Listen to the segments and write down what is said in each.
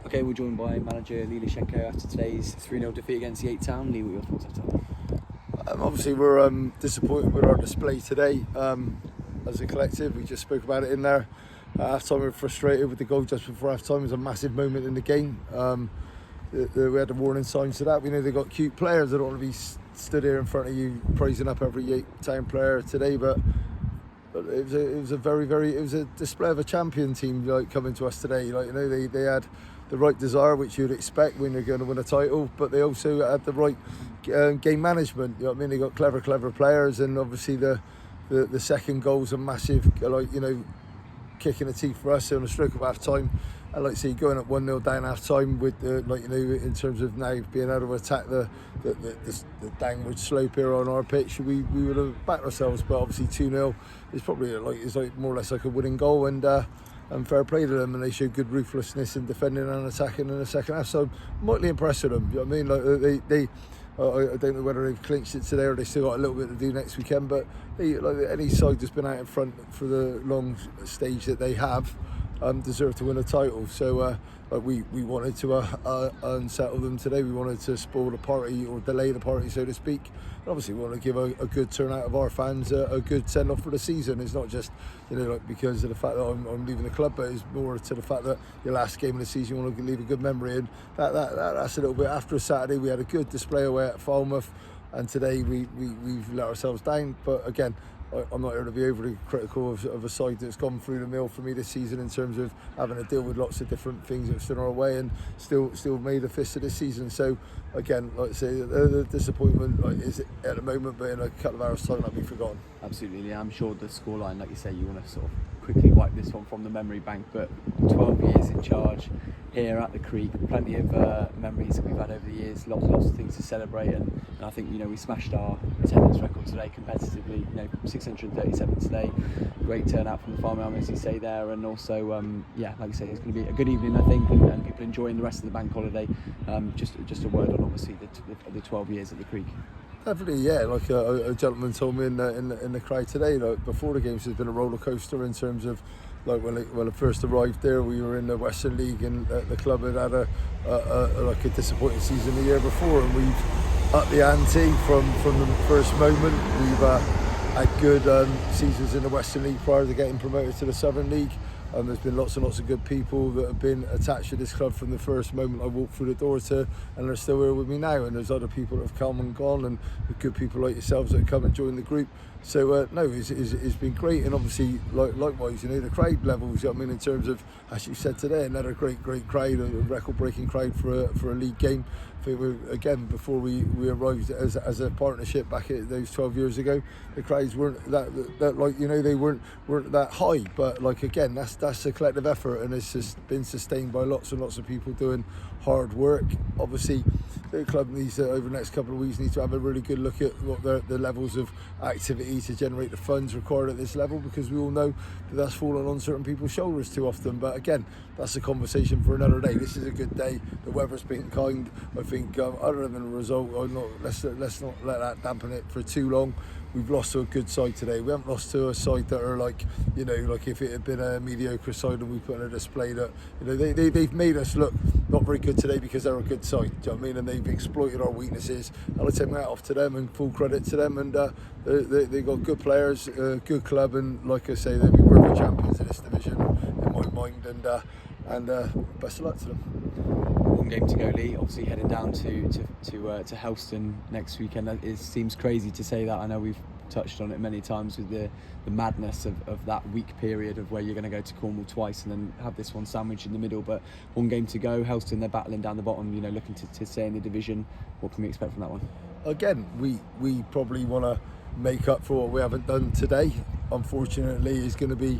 Okay, we're joined by manager Lee Lashenko after today's 3-0 defeat against Yate Town. Lee, what are your thoughts after that? Obviously, we're disappointed with our display today. As a collective, we just spoke about it in there. At half-time, we were frustrated with the goal just before half-time. It was a massive moment in the game. We had the warning signs to that. We know they've got cute players. I don't want to be stood here in front of you praising up every Yate Town player today, but it was a display of a champion team coming to us today. They had the right desire, which you'd expect when you're going to win a title, but they also had the right game management. You know what I mean? They got clever players, and obviously the second goal's a massive kick in the teeth for us on a stroke of half time. I like to see going up 1-0 down half time with in terms of now being able to attack the downward slope here on our pitch. We would have backed ourselves, but obviously 2-0 is probably more or less like a winning goal, and fair play to them, and they showed good ruthlessness in defending and attacking in the second half. So I'm mightily impressed with them. You know what I mean? I don't know whether they've clinched it today or they still got a little bit to do next weekend, but any side that's been out in front for the long stage that they have deserve to win a title. So we wanted to unsettle them today. We wanted to spoil the party or delay the party, so to speak. And obviously we want to give a good turnout of our fans a good send off for the season. It's not just because of the fact that I'm leaving the club, but it's more to the fact that your last game of the season you want to leave a good memory, and that's a little bit after a Saturday. We had a good display away at Falmouth, and today we've let ourselves down. But again, I'm not here to be overly critical of a side that's gone through the mill for me this season in terms of having to deal with lots of different things that have stood in our way, and still made a fist of this season. So again, like I say, the disappointment is at the moment, but in a couple of hours' time that'll be forgotten. Absolutely, I'm sure the scoreline, like you say, you want to sort of quickly wipe this one from the memory bank, but 12 years in charge here at the Creek, plenty of memories that we've had over the years, lots of things to celebrate, and I think we smashed our attendance record today competitively. 637 today, great turnout from the farm army, as you say there, and also like you say, it's going to be a good evening, I think, and people enjoying the rest of the bank holiday. Just a word on obviously the 12 years at the Creek. Definitely, yeah. Like a gentleman told me in the crowd today, before the games, there's been a roller coaster in terms of when I first arrived there, we were in the Western League, and the club had a disappointing season the year before, and we've upped the ante from the first moment. We've had good seasons in the Western League prior to getting promoted to the Southern League. There's been lots and lots of good people that have been attached to this club from the first moment I walked through the door and they're still here with me now. And there's other people that have come and gone, and good people like yourselves that have come and joined the group. So it's been great, and obviously likewise, the crowd levels. You know what I mean, in terms of, as you said today, another great crowd, a record-breaking crowd for a league game. I think again, before we arrived as a partnership back at those 12 years ago, the crowds weren't that they weren't that high. But again, that's a collective effort, and it's just been sustained by lots and lots of people doing hard work. Obviously, the club needs to, over the next couple of weeks, to have a really good look at what the levels of activity to generate the funds required at this level, because we all know that's fallen on certain people's shoulders too often. But again, that's a conversation for another day. This is a good day. The weather's been kind. I think other than the result, let's not let that dampen it for too long. We've lost to a good side today. We haven't lost to a side that are if it had been a mediocre side and we put in a display that they've made us look not very good today because they're a good side. Do you know what I mean? And they've exploited our weaknesses. And I take my hat off to them and full credit to them. And they got good players, good club, and like I say, they'll be worthy champions in this division in my mind. And best of luck to them. One game to go, Lee. Obviously heading down to Helston next weekend. It seems crazy to say that. I know we've touched on it many times with the madness of that week period of where you're going to go to Cornwall twice and then have this one sandwiched in the middle. But one game to go. Helston, they're battling down the bottom, looking to stay in the division. What can we expect from that one? Again, we probably want to make up for what we haven't done today. Unfortunately, it's going to be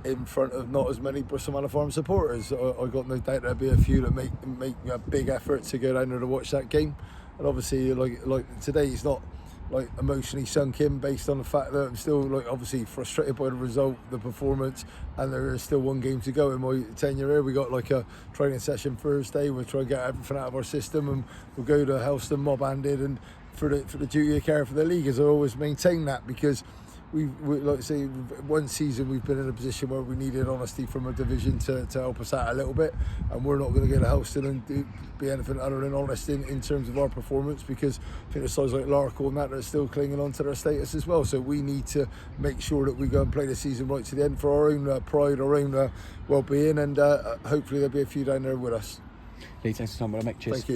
in front of not as many Bristol Manor Farm supporters. I got no doubt there'll be a few that make a big effort to go down there to watch that game. And obviously, like today, it's not emotionally sunk in based on the fact that I'm still obviously frustrated by the result, the performance, and there is still one game to go in my tenure here. We got a training session Thursday. We'll try and get everything out of our system, and we'll go to Helston mob-handed and for the duty of care for the league, as I always maintain that, because like I say, one season we've been in a position where we needed honesty from a division to help us out a little bit, and we're not going to go to Helston and be anything other than honest in terms of our performance, because I think the sides like Larkhall and that are still clinging on to their status as well. So we need to make sure that we go and play the season right to the end for our own pride, our own well-being, and hopefully there'll be a few down there with us. Lee, thanks for your time. Well, cheers. Thank you.